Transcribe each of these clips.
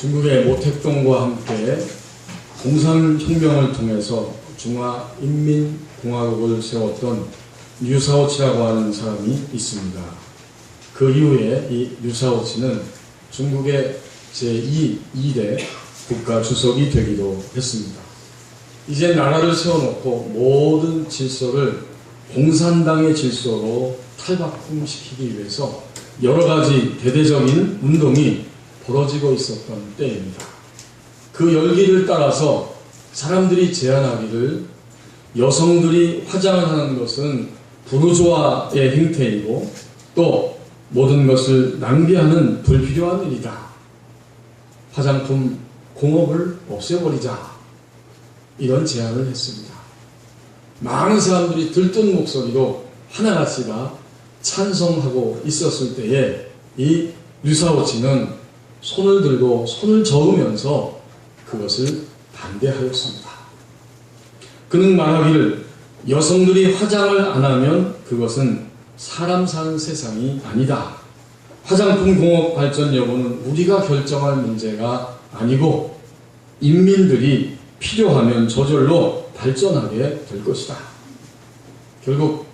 중국의 모택동과 함께 공산혁명을 통해서 중화인민공화국을 세웠던 류샤오치라고 하는 사람이 있습니다. 그 이후에 이 류샤오치는 중국의 제2대 국가 주석이 되기도 했습니다. 이제 나라를 세워놓고 모든 질서를 공산당의 질서로 탈바꿈시키기 위해서 여러 가지 대대적인 운동이 벌어지고 있었던 때입니다. 그 열기를 따라서 사람들이 제안하기를 여성들이 화장을 하는 것은 부르주아의 행태이고 또 모든 것을 낭비하는 불필요한 일이다. 화장품 공업을 없애버리자. 이런 제안을 했습니다. 많은 사람들이 들뜬 목소리로 하나같이 다 찬성하고 있었을 때에 이 류샤오치는 손을 들고 손을 저으면서 그것을 반대하였습니다. 그는 말하기를 여성들이 화장을 안 하면 그것은 사람 사는 세상이 아니다. 화장품 공업 발전 여부는 우리가 결정할 문제가 아니고 인민들이 필요하면 저절로 발전하게 될 것이다. 결국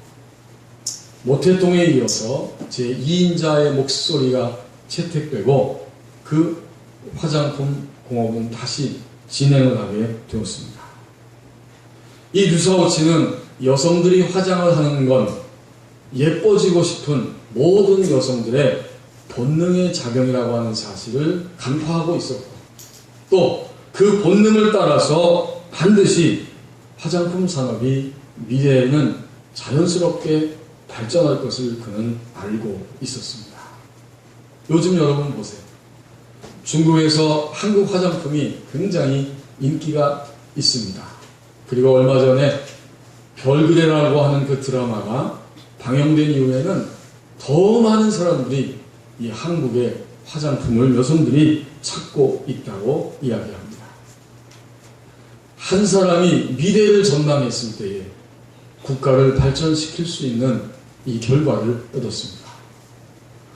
모택동에 이어서 제2인자의 목소리가 채택되고 그 화장품 공업은 다시 진행을 하게 되었습니다. 이 류샤오치는 여성들이 화장을 하는 건 예뻐지고 싶은 모든 여성들의 본능의 작용이라고 하는 사실을 간파하고 있었고 또 그 본능을 따라서 반드시 화장품 산업이 미래에는 자연스럽게 발전할 것을 그는 알고 있었습니다. 요즘 여러분 보세요. 중국에서 한국 화장품이 굉장히 인기가 있습니다. 그리고 얼마 전에 별그레라고 하는 그 드라마가 방영된 이후에는 더 많은 사람들이 이 한국의 화장품을 여성들이 찾고 있다고 이야기합니다. 한 사람이 미래를 전망했을 때에 국가를 발전시킬 수 있는 이 결과를 얻었습니다.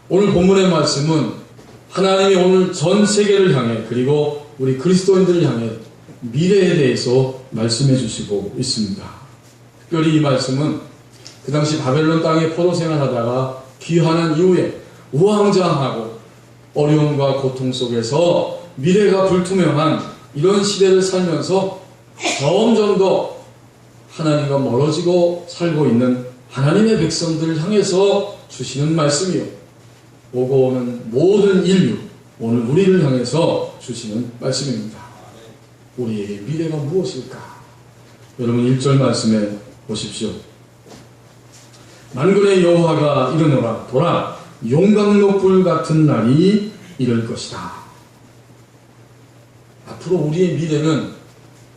오늘 본문의 말씀은 하나님이 오늘 전 세계를 향해 그리고 우리 그리스도인들을 향해 미래에 대해서 말씀해 주시고 있습니다. 특별히 이 말씀은 그 당시 바벨론 땅에 포로 생활하다가 귀환한 이후에 우왕좌왕하고 어려움과 고통 속에서 미래가 불투명한 이런 시대를 살면서 점점 더 하나님과 멀어지고 살고 있는 하나님의 백성들을 향해서 주시는 말씀이요. 오고 오는 모든 인류, 오늘 우리를 향해서 주시는 말씀입니다. 우리에게 미래가 무엇일까? 여러분 1절 말씀에 보십시오. 만군의 여호와가 이르노라 보라 용광로불 같은 날이 이를 것이다. 앞으로 우리의 미래는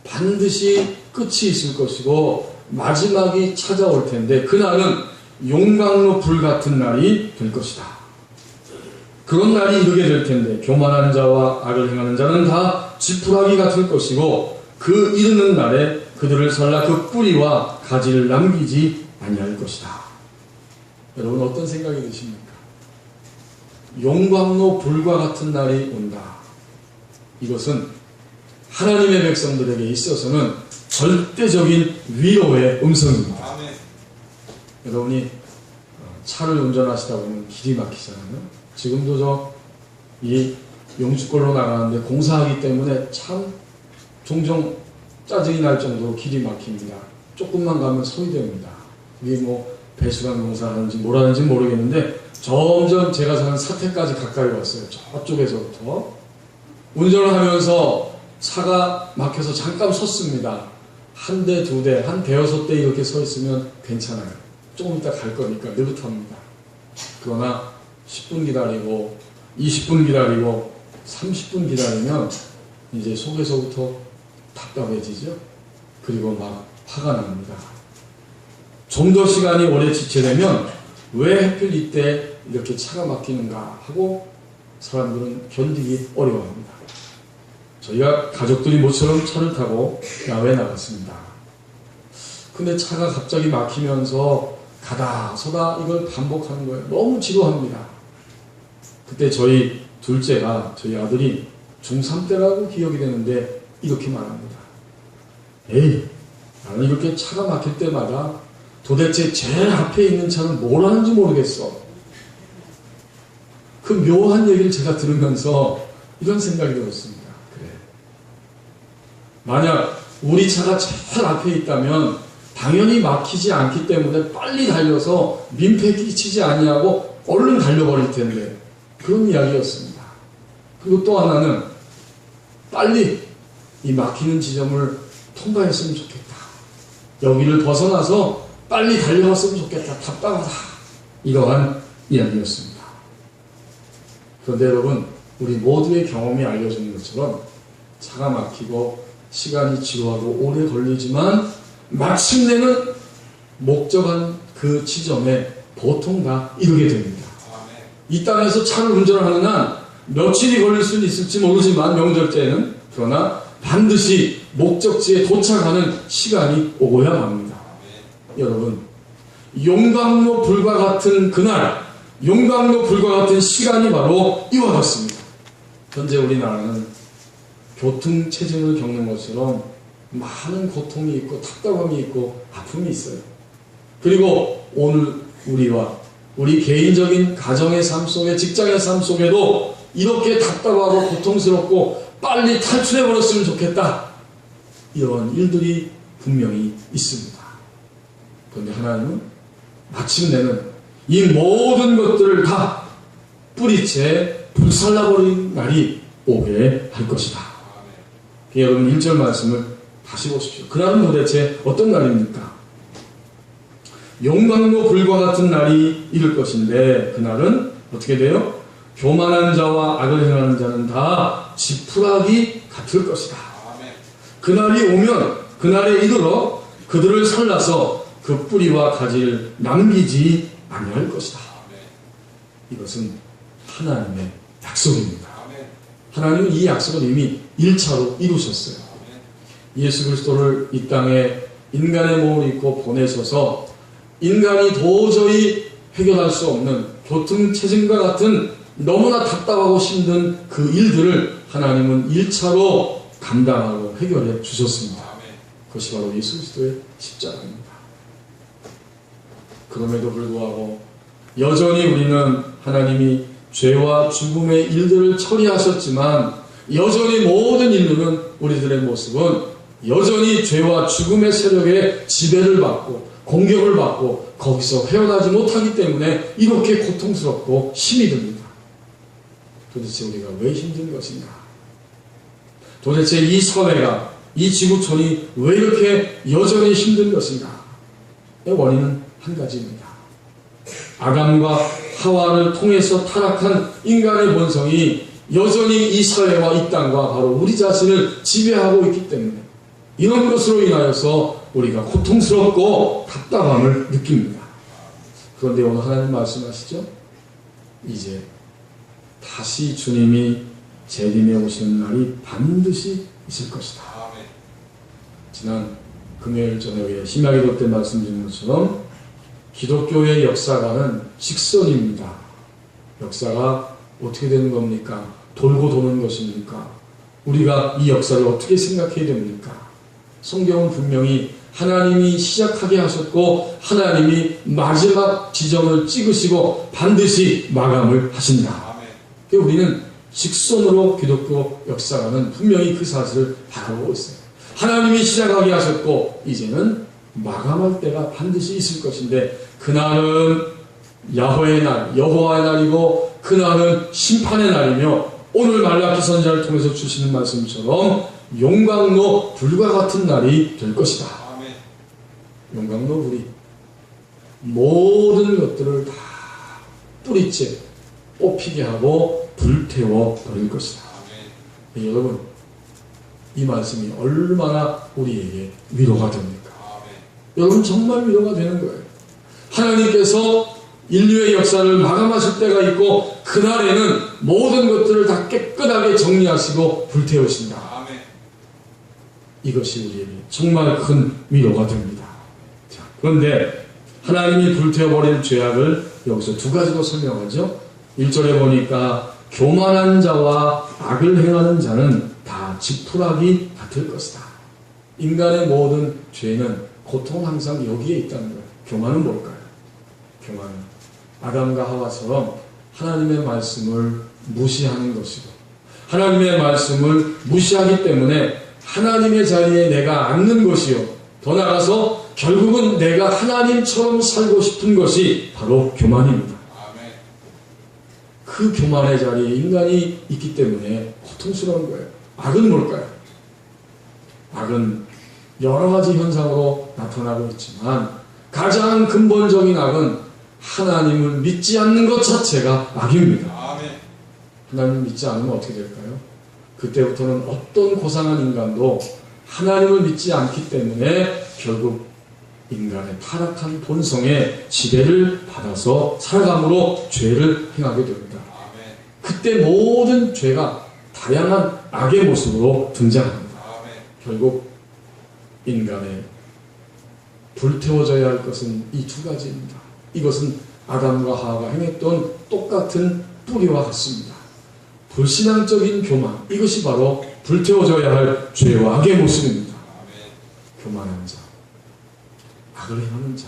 반드시 끝이 있을 것이고 마지막이 찾아올 텐데 그날은 용광로불 같은 날이 될 것이다. 그런 날이 이르게 될 텐데 교만한 자와 악을 행하는 자는 다 지푸라기 같을 것이고 그 이르는 날에 그들을 살라 그 뿌리와 가지를 남기지 아니할 것이다. 여러분 어떤 생각이 드십니까? 용광로 불과 같은 날이 온다. 이것은 하나님의 백성들에게 있어서는 절대적인 위로의 음성입니다. 아멘. 여러분이 차를 운전하시다 보면 길이 막히잖아요. 지금도 이 영주권로 나가는데 공사하기 때문에 참 종종 짜증이 날 정도로 길이 막힙니다. 조금만 가면 소위됩니다. 이게 뭐 배수관 공사하는지 뭘 하는지 모르겠는데 점점 제가 사는 사택까지 가까이 왔어요. 저쪽에서부터 운전을 하면서 차가 막혀서 잠깐 섰습니다. 한 대, 두 대, 한 대여섯 대 이렇게 서 있으면 괜찮아요. 조금 이따 갈 거니까 느긋합니다. 그러나 10분 기다리고 20분 기다리고 30분 기다리면 이제 속에서부터 답답해지죠. 그리고 막 화가 납니다. 좀 더 시간이 오래 지체되면 왜 하필 이때 이렇게 차가 막히는가 하고 사람들은 견디기 어려워합니다. 저희가 가족들이 모처럼 차를 타고 야외에 나갔습니다. 근데 차가 갑자기 막히면서 가다 서다 이걸 반복하는 거예요. 너무 지루합니다. 그때 저희 둘째가, 저희 아들이 중3 때라고 기억이 되는데 이렇게 말합니다. 에이, 나는 이렇게 차가 막힐 때마다 도대체 제일 앞에 있는 차는 뭘 하는지 모르겠어. 그 묘한 얘기를 제가 들으면서 이런 생각이 들었습니다. 그래, 만약 우리 차가 제일 앞에 있다면 당연히 막히지 않기 때문에 빨리 달려서 민폐 끼치지 아니하고 얼른 달려버릴 텐데, 그런 이야기였습니다. 그리고 또 하나는 빨리 이 막히는 지점을 통과했으면 좋겠다. 여기를 벗어나서 빨리 달려갔으면 좋겠다. 답답하다. 이러한 이야기였습니다. 그런데 여러분, 우리 모두의 경험이 알려주는 것처럼 차가 막히고 시간이 지루하고 오래 걸리지만 마침내는 목적한 그 지점에 보통 다 이르게 됩니다. 이 땅에서 차를 운전하는 한 며칠이 걸릴 수는 있을지 모르지만 명절 때는, 그러나 반드시 목적지에 도착하는 시간이 오고야 맙니다. 여러분, 용광로 불과 같은 그날, 용광로 불과 같은 시간이 바로 이와 같습니다. 현재 우리나라는 교통체증을 겪는 것처럼 많은 고통이 있고 답답함이 있고 아픔이 있어요. 그리고 오늘 우리 개인적인 가정의 삶 속에, 직장의 삶 속에도 이렇게 답답하고 고통스럽고 빨리 탈출해버렸으면 좋겠다, 이런 일들이 분명히 있습니다. 그런데 하나님은 마침내는 이 모든 것들을 다 뿌리채 불살라버린 날이 오게 할 것이다. 여러분 1절 말씀을 다시 보십시오. 그날은 도대체 어떤 날입니까? 용광로 불과 같은 날이 이를 것인데, 그날은 어떻게 돼요? 교만한 자와 악을 행하는 자는 다 지푸라기 같을 것이다. 그날이 오면 그날에 이르러 그들을 살라서 그 뿌리와 가지를 남기지 아니할 것이다. 이것은 하나님의 약속입니다. 하나님은 이 약속을 이미 1차로 이루셨어요. 예수 그리스도를 이 땅에 인간의 몸을 입고 보내셔서 인간이 도저히 해결할 수 없는 교통체증과 같은 너무나 답답하고 힘든 그 일들을 하나님은 1차로 감당하고 해결해 주셨습니다. 그것이 바로 예수 그리스도의 십자가입니다. 그럼에도 불구하고 여전히 우리는 하나님이 죄와 죽음의 일들을 처리하셨지만, 여전히 모든 인류는, 우리들의 모습은 여전히 죄와 죽음의 세력에 지배를 받고 공격을 받고 거기서 헤어나지 못하기 때문에 이렇게 고통스럽고 힘이 듭니다. 도대체 우리가 왜 힘든 것인가? 도대체 이 사회가, 이 지구촌이 왜 이렇게 여전히 힘든 것인가? 원인은 한 가지입니다. 아담과 하와를 통해서 타락한 인간의 본성이 여전히 이 사회와 이 땅과 바로 우리 자신을 지배하고 있기 때문에, 이런 것으로 인하여서 우리가 고통스럽고 답답함을 느낍니다. 그런데 오늘 하나님 말씀하시죠? 이제 다시 주님이 재림에 오시는 날이 반드시 있을 것이다. 지난 금요일 저녁에 심야기도 때 말씀드린 것처럼 기독교의 역사가는 직선입니다. 역사가 어떻게 되는 겁니까? 돌고 도는 것입니까? 우리가 이 역사를 어떻게 생각해야 됩니까? 성경은 분명히 하나님이 시작하게 하셨고 하나님이 마지막 지점을 찍으시고 반드시 마감을 하신다. 그래서 우리는 직선으로 기독교 역사가는 분명히 그 사실을 바라보고 있어요. 하나님이 시작하게 하셨고 이제는 마감할 때가 반드시 있을 것인데, 그날은 야훼의 날, 여호와의 날이고 그날은 심판의 날이며, 오늘 말라기 선지자를 통해서 주시는 말씀처럼 용광로 불과 같은 날이 될 것이다. 용광로 불이 모든 것들을 다 뿌리째 뽑히게 하고 불태워 버릴 것이다. 여러분, 이 말씀이 얼마나 우리에게 위로가 됩니까? 여러분, 정말 위로가 되는 거예요. 하나님께서 인류의 역사를 마감하실 때가 있고 그날에는 모든 것들을 다 깨끗하게 정리하시고 불태우신다. 이것이 우리에게 정말 큰 위로가 됩니다. 자, 그런데 하나님이 불태워버린 죄악을 여기서 두 가지로 설명하죠. 1절에 보니까 교만한 자와 악을 행하는 자는 다 지푸라기 같을 것이다. 인간의 모든 죄는 고통은 항상 여기에 있다는 거예요. 교만은 뭘까요? 교만은 아담과 하와처럼 하나님의 말씀을 무시하는 것이고, 하나님의 말씀을 무시하기 때문에 하나님의 자리에 내가 앉는 것이요, 더 나아가서 결국은 내가 하나님처럼 살고 싶은 것이 바로 교만입니다. 그 교만의 자리에 인간이 있기 때문에 고통스러운 거예요. 악은 뭘까요? 악은 여러 가지 현상으로 나타나고 있지만 가장 근본적인 악은 하나님을 믿지 않는 것 자체가 악입니다. 하나님을 믿지 않으면 어떻게 될까요? 그때부터는 어떤 고상한 인간도 하나님을 믿지 않기 때문에 결국 인간의 타락한 본성에 지배를 받아서 살아감으로 죄를 행하게 됩니다. 그때 모든 죄가 다양한 악의 모습으로 등장합니다. 결국 인간의 불태워져야 할 것은 이 두 가지입니다. 이것은 아담과 하와가 행했던 똑같은 뿌리와 같습니다. 불신앙적인 교만, 이것이 바로 불태워져야 할 죄와 악의 모습입니다. 교만한 자, 악을 행하는 자,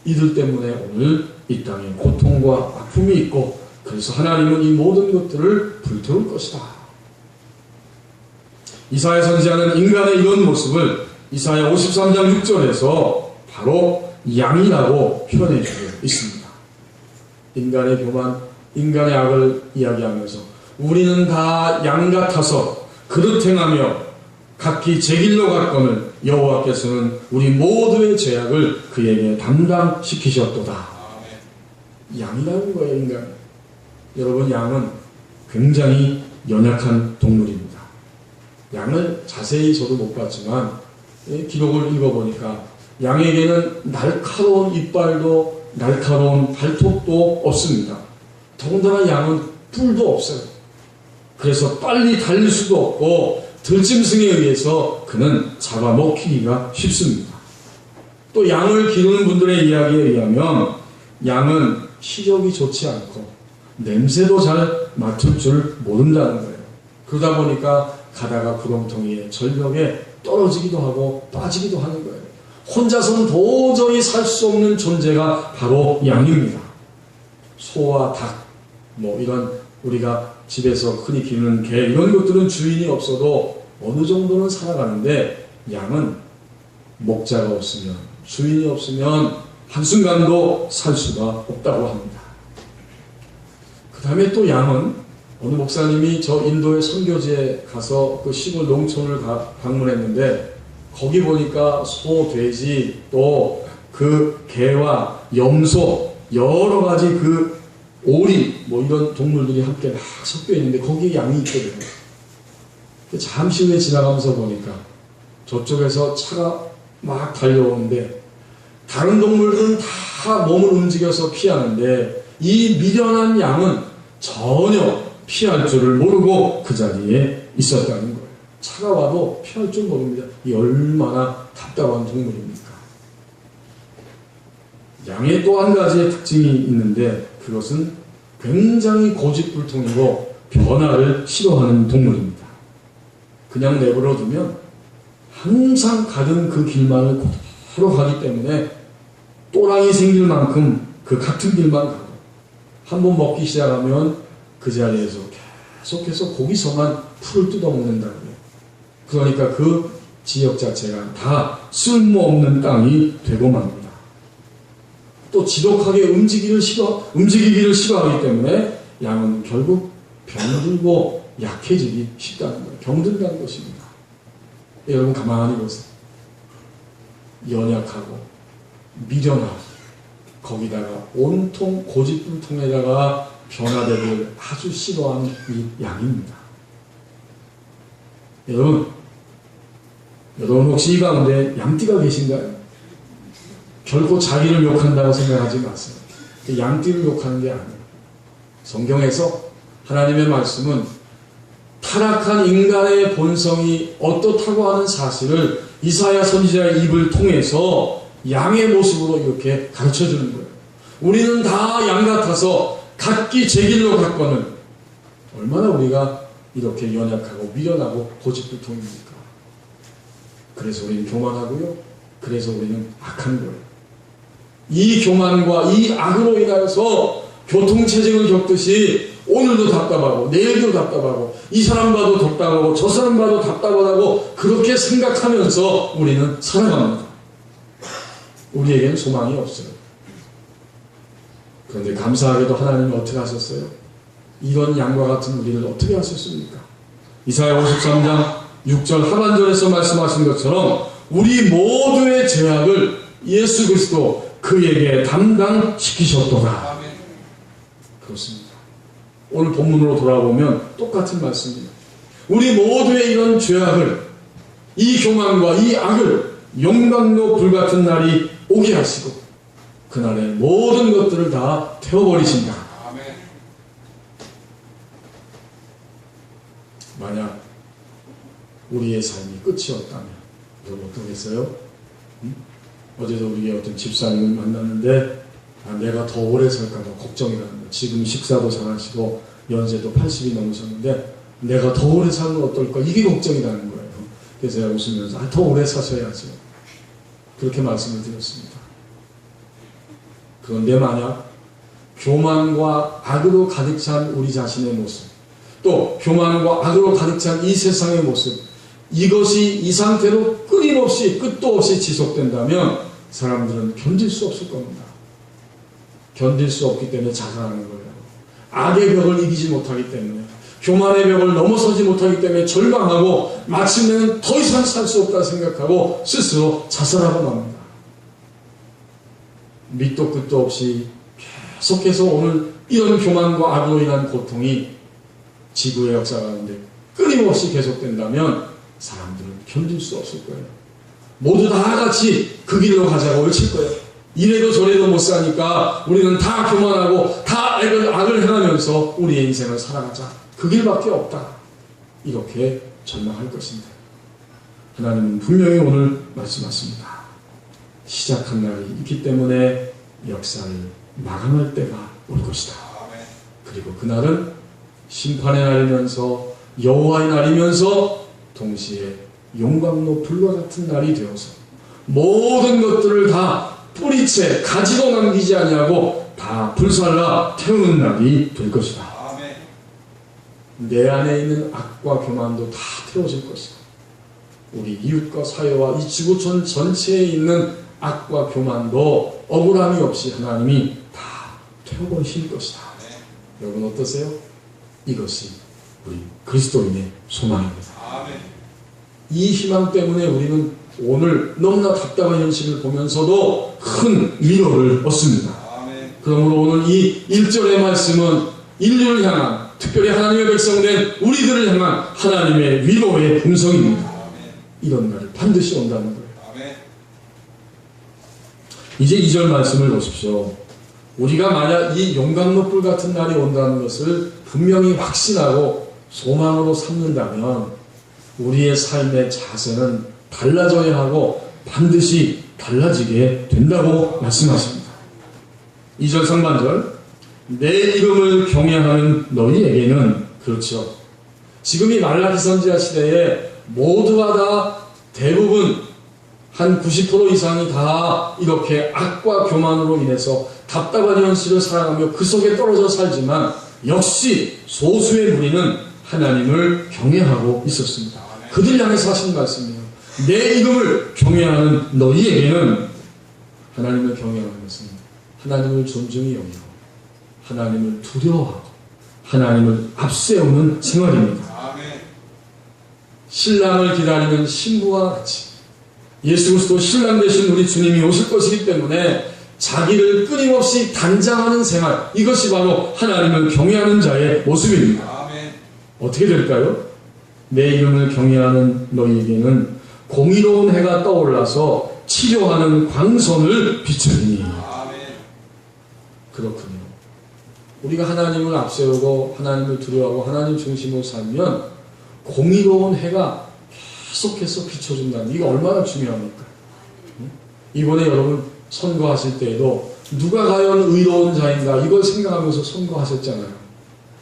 이들 때문에 오늘 이 땅에 고통과 아픔이 있고, 그래서 하나님은 이 모든 것들을 불태울 것이다. 이사야 선지자는 인간의 이런 모습을 이사야 53장 6절에서 바로 양이라고 표현해 주고 있습니다. 인간의 교만, 인간의 악을 이야기하면서 우리는 다 양 같아서 그릇 행하며 각기 제 길로 갔거늘 여호와께서는 우리 모두의 죄악을 그에게 담당시키셨도다. 양이라는 거예요, 인간. 여러분, 양은 굉장히 연약한 동물입니다. 양을 자세히 저도 못 봤지만 기록을 읽어보니까 양에게는 날카로운 이빨도 날카로운 발톱도 없습니다. 더군다나 양은 뿔도 없어요. 그래서 빨리 달릴 수도 없고 들짐승에 의해서 그는 잡아먹히기가 쉽습니다. 또 양을 기르는 분들의 이야기에 의하면 양은 시력이 좋지 않고 냄새도 잘 맡을 줄 모른다는 거예요. 그러다 보니까 가다가 구렁텅이에 절벽에 떨어지기도 하고 빠지기도 하는 거예요. 혼자서는 도저히 살 수 없는 존재가 바로 양입니다. 소와 닭, 이런 우리가 집에서 흔히 기르는 개, 이런 것들은 주인이 없어도 어느 정도는 살아가는데 양은 목자가 없으면, 주인이 없으면 한순간도 살 수가 없다고 합니다. 그 다음에 또 양은 어느 목사님이 저 인도의 선교지에 가서 그 시골 농촌을 방문했는데 거기 보니까 소, 돼지, 또 그 개와 염소, 여러 가지 그 오리, 이런 동물들이 함께 막 섞여 있는데 거기에 양이 있거든요. 잠시 후에 지나가면서 보니까 저쪽에서 차가 막 달려오는데 다른 동물들은 다 몸을 움직여서 피하는데 이 미련한 양은 전혀 피할 줄을 모르고 그 자리에 있었다는 거예요. 차가 와도 피할 줄 모릅니다. 이 얼마나 답답한 동물입니까? 양의 또 한 가지의 특징이 있는데 그것은 굉장히 고집불통이고 변화를 싫어하는 동물입니다. 그냥 내버려두면 항상 가던 그 길만을 그대로 가기 때문에 또랑이 생길 만큼 그 같은 길만 가고 한번 먹기 시작하면 그 자리에서 계속해서 거기서만 풀을 뜯어먹는다고요. 그러니까 그 지역 자체가 다 쓸모없는 땅이 되고 맙니다. 또 지독하게 움직이기를 싫어하기 때문에 양은 결국 병들고 약해지기 쉽다는 거예요. 병든다는 것입니다. 여러분 가만히 보세요. 연약하고 미련하고 거기다가 온통 고집불통에다가 변화되길 아주 싫어하는 이 양입니다. 여러분 혹시 이 가운데 양띠가 계신가요? 결코 자기를 욕한다고 생각하지 마세요. 양띠를 욕하는 게 아니에요. 성경에서 하나님의 말씀은 타락한 인간의 본성이 어떻다고 하는 사실을 이사야 선지자의 입을 통해서 양의 모습으로 이렇게 가르쳐주는 거예요. 우리는 다 양 같아서 각기 제 길로 갔거늘 얼마나 우리가 이렇게 연약하고 미련하고 고집불통입니까? 그래서 우리는 교만하고요. 그래서 우리는 악한 거예요. 이 교만과 이 악으로 인하여서 교통체증을 겪듯이 오늘도 답답하고 내일도 답답하고 이 사람 봐도 답답하고 저 사람 봐도 답답하다고 그렇게 생각하면서 우리는 살아갑니다. 우리에게는 소망이 없어요. 그런데 감사하게도 하나님이 어떻게 하셨어요? 이런 양과 같은 우리를 어떻게 하셨습니까? 이사야 53장 6절 하반절에서 말씀하신 것처럼 우리 모두의 죄악을 예수 그리스도 그에게 담당시키셨도다. 그렇습니다. 오늘 본문으로 돌아보면 똑같은 말씀입니다. 우리 모두의 이런 죄악을, 이 교만과 이 악을 용광로 불같은 날이 오게 하시고 그날에 모든 것들을 다 태워버리신다. 만약 우리의 삶이 끝이었다면 여러분 어떠겠어요? 어제도 우리의 어떤 집사님을 만났는데 내가 더 오래 살까봐 걱정이라는 거예요. 지금 식사도 잘하시고 연세도 80이 넘으셨는데 내가 더 오래 살면 어떨까? 이게 걱정이라는 거예요. 그래서 제가 웃으면서 더 오래 사셔야죠. 그렇게 말씀을 드렸습니다. 그런데 만약 교만과 악으로 가득 찬 우리 자신의 모습, 또 교만과 악으로 가득 찬 이 세상의 모습, 이것이 이 상태로 끊임없이 끝도 없이 지속된다면 사람들은 견딜 수 없을 겁니다. 견딜 수 없기 때문에 자살하는 거예요. 악의 벽을 이기지 못하기 때문에, 교만의 벽을 넘어서지 못하기 때문에 절망하고 마침내는 더 이상 살 수 없다 생각하고 스스로 자살하고 맙니다. 밑도 끝도 없이 계속해서 오늘 이런 교만과 악으로 인한 고통이 지구의 역사 가운데 끊임없이 계속된다면 사람들은 견딜 수 없을 거예요. 모두 다 같이 그 길로 가자고 외칠 거예요. 이래도 저래도 못 사니까 우리는 다 교만하고 다 악을 행하면서 우리의 인생을 살아가자. 그 길밖에 없다. 이렇게 절망할 것입니다. 하나님은 분명히 오늘 말씀하십니다. 시작한 날이 있기 때문에 역사를 마감할 때가 올 것이다. 그리고 그날은 심판의 날이면서 여호와의 날이면서 동시에 용광로 불과 같은 날이 되어서 모든 것들을 다 뿌리채 가지도 남기지 아니하고 다 불살라 태우는 날이 될 것이다. 내 안에 있는 악과 교만도 다 태워질 것이다. 우리 이웃과 사회와 이 지구촌 전체에 있는 악과 교만도 억울함이 없이 하나님이 다 태워버리실 것이다. 여러분 어떠세요? 이것이 우리 그리스도인의 소망입니다. 이 희망 때문에 우리는 오늘 너무나 답답한 현실을 보면서도 큰 위로를 얻습니다. 그러므로 오늘 이 1절의 말씀은 인류를 향한, 특별히 하나님의 백성된 우리들을 향한 하나님의 위로의 음성입니다. 이런 날이 반드시 온다는 거예요. 이제 2절 말씀을 보십시오. 우리가 만약 이 용광로 불 같은 날이 온다는 것을 분명히 확신하고 소망으로 삼는다면 우리의 삶의 자세는 달라져야 하고 반드시 달라지게 된다고 말씀하십니다. 2절 상반절, 내 이름을 경외하는 너희에게는, 그렇죠. 지금 이 말라기 선지자 시대에 모두가 다 대부분 한 90% 이상이 다 이렇게 악과 교만으로 인해서 답답한 현실을 살아가며 그 속에 떨어져 살지만 역시 소수의 무리는 하나님을 경외하고 있었습니다. 그들 향해서 하신 말씀이에요. 내 이름을 경외하는 너희에게는, 하나님을 경외하는 것은 하나님을 존중히 여기고 하나님을 두려워하고 하나님을 앞세우는 생활입니다. 신랑을 기다리는 신부와 같이 예수 그리스도 신랑 되신 우리 주님이 오실 것이기 때문에 자기를 끊임없이 단장하는 생활, 이것이 바로 하나님을 경외하는 자의 모습입니다. 어떻게 될까요? 내 이름을 경외하는 너희에게는 공의로운 해가 떠올라서 치료하는 광선을 비추리니. 그렇군요. 우리가 하나님을 앞세우고 하나님을 두려워하고 하나님 중심으로 살면 공의로운 해가 계속해서 비춰준다는, 이게 얼마나 중요합니까? 이번에 여러분 선거하실 때에도 누가 과연 의로운 자인가 이걸 생각하면서 선거하셨잖아요.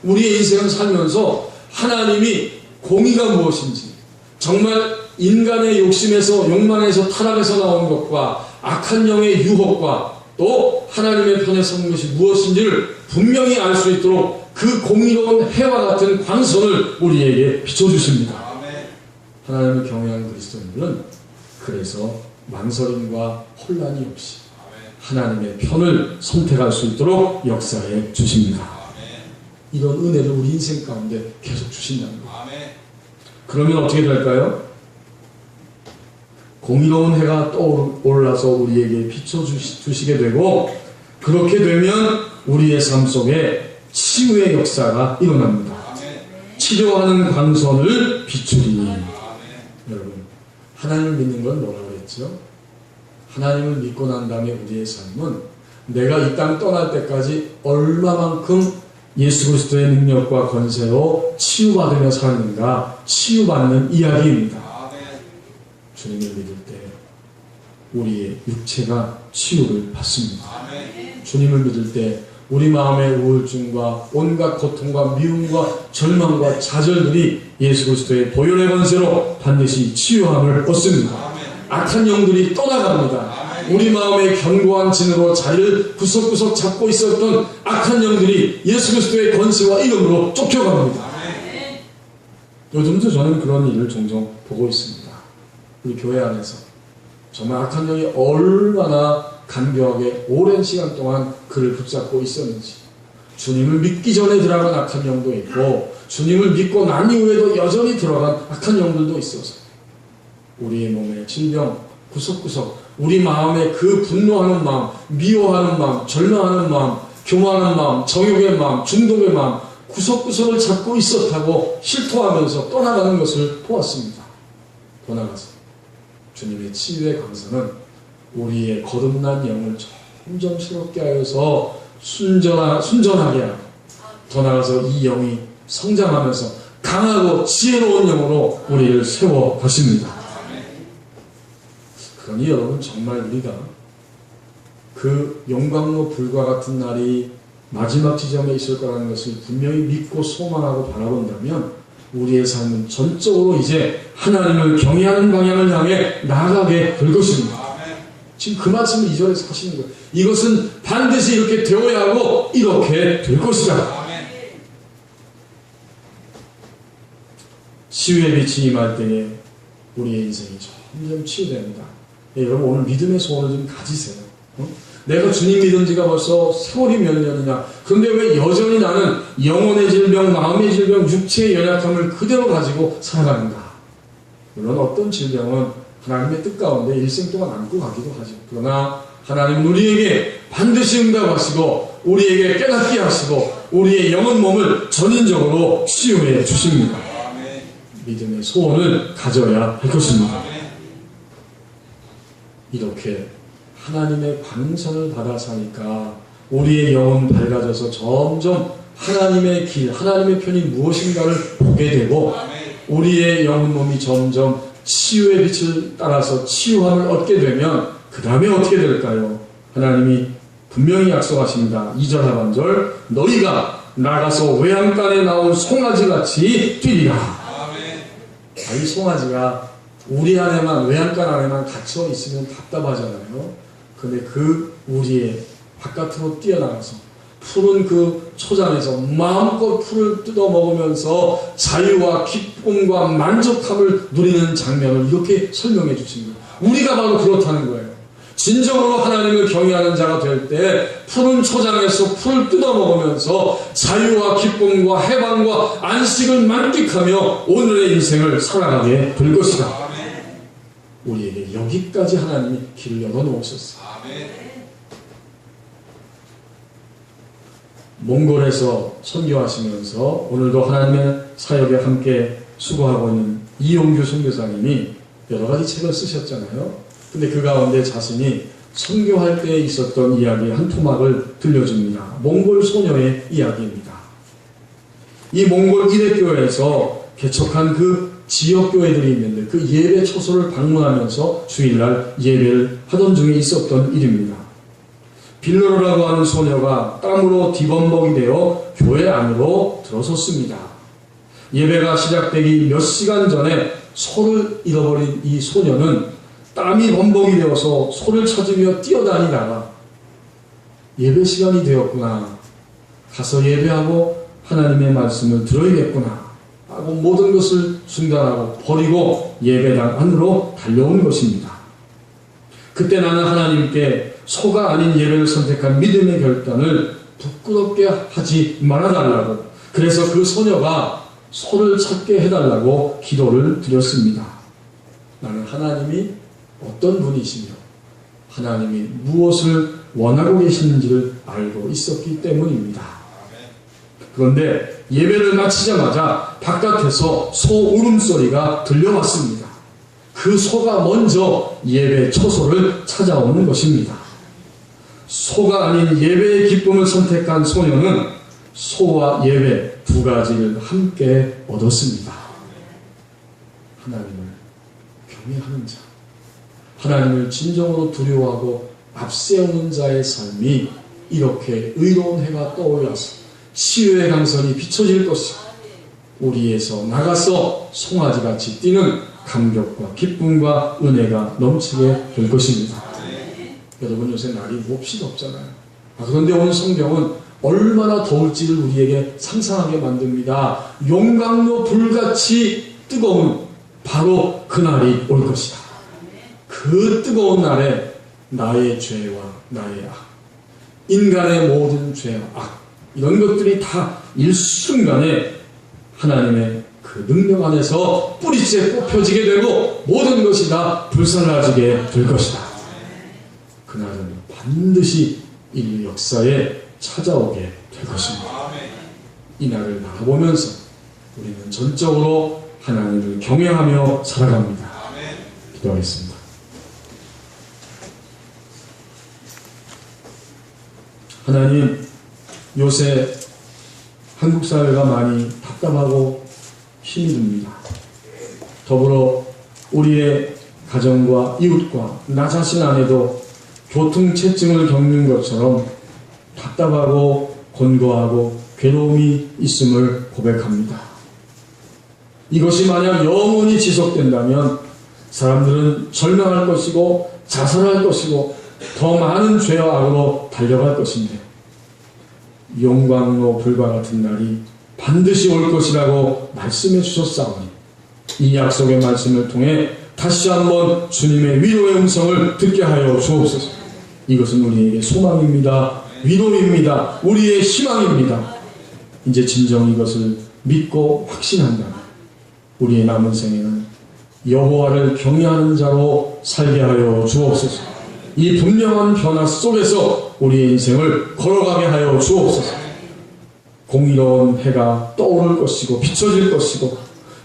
우리의 인생을 살면서 하나님이 공의가 무엇인지, 정말 인간의 욕심에서 욕망에서 타락해서 나온 것과 악한 영의 유혹과 또 하나님의 편에 선 것이 무엇인지를 분명히 알 수 있도록 그 공의로운 해와 같은 광선을 우리에게 비춰주십니다. 하나님을 경외하는 그리스도인들은 그래서 망설임과 혼란이 없이 하나님의 편을 선택할 수 있도록 역사해 주십니다. 이런 은혜를 우리 인생 가운데 계속 주신다는 거예요. 그러면 어떻게 될까요? 공의로운 해가 떠올라서 우리에게 비춰주시게 되고, 그렇게 되면 우리의 삶 속에 치유의 역사가 일어납니다. 치료하는 광선을 비추리니. 여러분, 하나님을 믿는 건 뭐라고 그랬죠? 하나님을 믿고 난 다음에 우리의 삶은 내가 이 땅 떠날 때까지 얼마만큼 예수 그리스도의 능력과 권세로 치유받으며 사는가, 치유받는 이야기입니다. 주님을 믿을 때 우리의 육체가 치유를 받습니다. 주님을 믿을 때 우리 마음의 우울증과 온갖 고통과 미움과 절망과 좌절들이 예수 그리스도의 보혈의 권세로 반드시 치유함을 얻습니다. 악한 영들이 떠나갑니다. 우리 마음의 견고한 진으로 자리를 구석구석 잡고 있었던 악한 영들이 예수 그리스도의 권세와 이름으로 쫓겨갑니다. 요즘도 저는 그런 일을 종종 보고 있습니다. 우리 교회 안에서 정말 악한 영이 얼마나 간교하게 오랜 시간 동안 그를 붙잡고 있었는지, 주님을 믿기 전에 들어간 악한 영도 있고 주님을 믿고 난 이후에도 여전히 들어간 악한 영들도 있어서 우리의 몸의 질병 구석구석, 우리 마음의 그 분노하는 마음, 미워하는 마음, 절망하는 마음, 교만한 마음, 정욕의 마음, 중독의 마음 구석구석을 잡고 있었다고 실토하면서 떠나가는 것을 보았습니다. 떠나가서 주님의 치유의 강선은 우리의 거듭난 영을 점점 새롭게 하여서 순전하게 하고, 더 나아가서 이 영이 성장하면서 강하고 지혜로운 영으로 우리를 세워 가십니다. 그러니 여러분, 정말 우리가 그 영광로 불과 같은 날이 마지막 지점에 있을 거라는 것을 분명히 믿고 소망하고 바라본다면 우리의 삶은 전적으로 이제 하나님을 경외하는 방향을 향해 나아가게 될 것입니다. 지금 그 말씀을 2절에서 하시는 거예요. 이것은 반드시 이렇게 되어야 하고 이렇게 될 것이다. 치유의 빛이 임할 때에 우리의 인생이 점점 치유됩니다. 여러분, 오늘 믿음의 소원을 좀 가지세요. 내가 주님 믿은 지가 벌써 세월이 몇 년이냐. 그런데 왜 여전히 나는 영혼의 질병, 마음의 질병, 육체의 연약함을 그대로 가지고 살아가는가. 물론 어떤 질병은 하나님의 뜻 가운데 일생 동안 안고 가기도 하죠. 그러나 하나님은 우리에게 반드시 응답하시고 우리에게 깨닫게 하시고 우리의 영혼 몸을 전인적으로 치유해 주십니다. 믿음의 소원을 가져야 할 것입니다. 이렇게 하나님의 광선을 받아 사니까 우리의 영혼 밝아져서 점점 하나님의 길, 하나님의 편이 무엇인가를 보게 되고 우리의 영혼 몸이 점점 치유의 빛을 따라서 치유함을 얻게 되면 그 다음에 어떻게 될까요? 하나님이 분명히 약속하십니다. 2절 하반절, 너희가 나가서 외양간에 나온 송아지같이 뛰리라. 이 송아지가 우리 안에만, 외양간 안에만 갇혀 있으면 답답하잖아요. 근데 그 우리의 바깥으로 뛰어나가서 푸른 그 초장에서 마음껏 풀을 뜯어 먹으면서 자유와 기쁨과 만족함을 누리는 장면을 이렇게 설명해 주십니다. 우리가 바로 그렇다는 거예요. 진정으로 하나님을 경외하는 자가 될 때 푸른 초장에서 풀을 뜯어 먹으면서 자유와 기쁨과 해방과 안식을 만끽하며 오늘의 인생을 살아가게 될 것이다. 우리에게 여기까지 하나님이 길을 열어놓으셨어요. 몽골에서 선교하시면서 오늘도 하나님의 사역에 함께 수고하고 있는 이용규 선교사님이 여러 가지 책을 쓰셨잖아요. 근데 그 가운데 자신이 선교할 때 있었던 이야기 한 토막을 들려줍니다. 몽골 소녀의 이야기입니다. 이 몽골 이레교회에서 개척한 그 지역교회들이 있는데 그 예배 처소를 방문하면서 주일날 예배를 하던 중에 있었던 일입니다. 빌로로라고 하는 소녀가 땀으로 뒤범벅이 되어 교회 안으로 들어섰습니다. 예배가 시작되기 몇 시간 전에 소를 잃어버린 이 소녀는 땀이 범벅이 되어서 소를 찾으며 뛰어다니다가 예배 시간이 되었구나, 가서 예배하고 하나님의 말씀을 들어야겠구나 하고 모든 것을 중단하고 버리고 예배당 안으로 달려온 것입니다. 그때 나는 하나님께 소가 아닌 예배를 선택한 믿음의 결단을 부끄럽게 하지 말아달라고, 그래서 그 소녀가 소를 찾게 해달라고 기도를 드렸습니다. 나는 하나님이 어떤 분이시며 하나님이 무엇을 원하고 계시는지를 알고 있었기 때문입니다. 그런데 예배를 마치자마자 바깥에서 소 울음소리가 들려왔습니다. 그 소가 먼저 예배 처소를 찾아오는 것입니다. 소가 아닌 예배의 기쁨을 선택한 소녀는 소와 예배 두 가지를 함께 얻었습니다. 하나님을 경외하는 자, 하나님을 진정으로 두려워하고 앞세우는 자의 삶이 이렇게 의로운 해가 떠올라서 시외의 강선이 비춰질 것이고 우리에서 나가서 송아지같이 뛰는 감격과 기쁨과 은혜가 넘치게 될 것입니다. 여러분, 요새 날이 몹시 덥잖아요. 그런데 오늘 성경은 얼마나 더울지를 우리에게 상상하게 만듭니다. 용광로 불같이 뜨거운 바로 그날이 올 것이다. 그 뜨거운 날에 나의 죄와 나의 악, 인간의 모든 죄와 악, 이런 것들이 다 일순간에 하나님의 그 능력 안에서 뿌리째 뽑혀지게 되고 모든 것이 다 불살라지게 될 것이다. 그날은 반드시 인류 역사에 찾아오게 될 것입니다. 이 날을 바라보면서 우리는 전적으로 하나님을 경외하며 살아갑니다. 기도하겠습니다. 하나님, 요새 한국 사회가 많이 답답하고 힘이 듭니다. 더불어 우리의 가정과 이웃과 나 자신 안에도 교통체증을 겪는 것처럼 답답하고 곤고하고 괴로움이 있음을 고백합니다. 이것이 만약 영원히 지속된다면 사람들은 절망할 것이고 자살할 것이고 더 많은 죄와 악으로 달려갈 것인데 용광로 불과 같은 날이 반드시 올 것이라고 말씀해 주셨사오니 이 약속의 말씀을 통해 다시 한번 주님의 위로의 음성을 듣게 하여 주옵소서. 이것은 우리에게 소망입니다. 위로입니다. 우리의 희망입니다. 이제 진정 이것을 믿고 확신한다면 우리의 남은 생에는 여호와를 경외하는 자로 살게 하여 주옵소서. 이 분명한 변화 속에서 우리의 인생을 걸어가게 하여 주옵소서. 공의로운 해가 떠오를 것이고 비춰질 것이고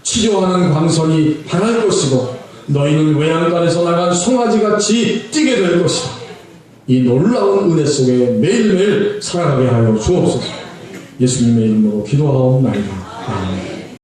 치료하는 광선이 반할 것이고 너희는 외양간에서 나간 송아지같이 뛰게 될 것이다. 이 놀라운 은혜 속에 매일매일 살아가게 하여 주옵소서. 예수님의 이름으로 기도하옵나이다. 아멘.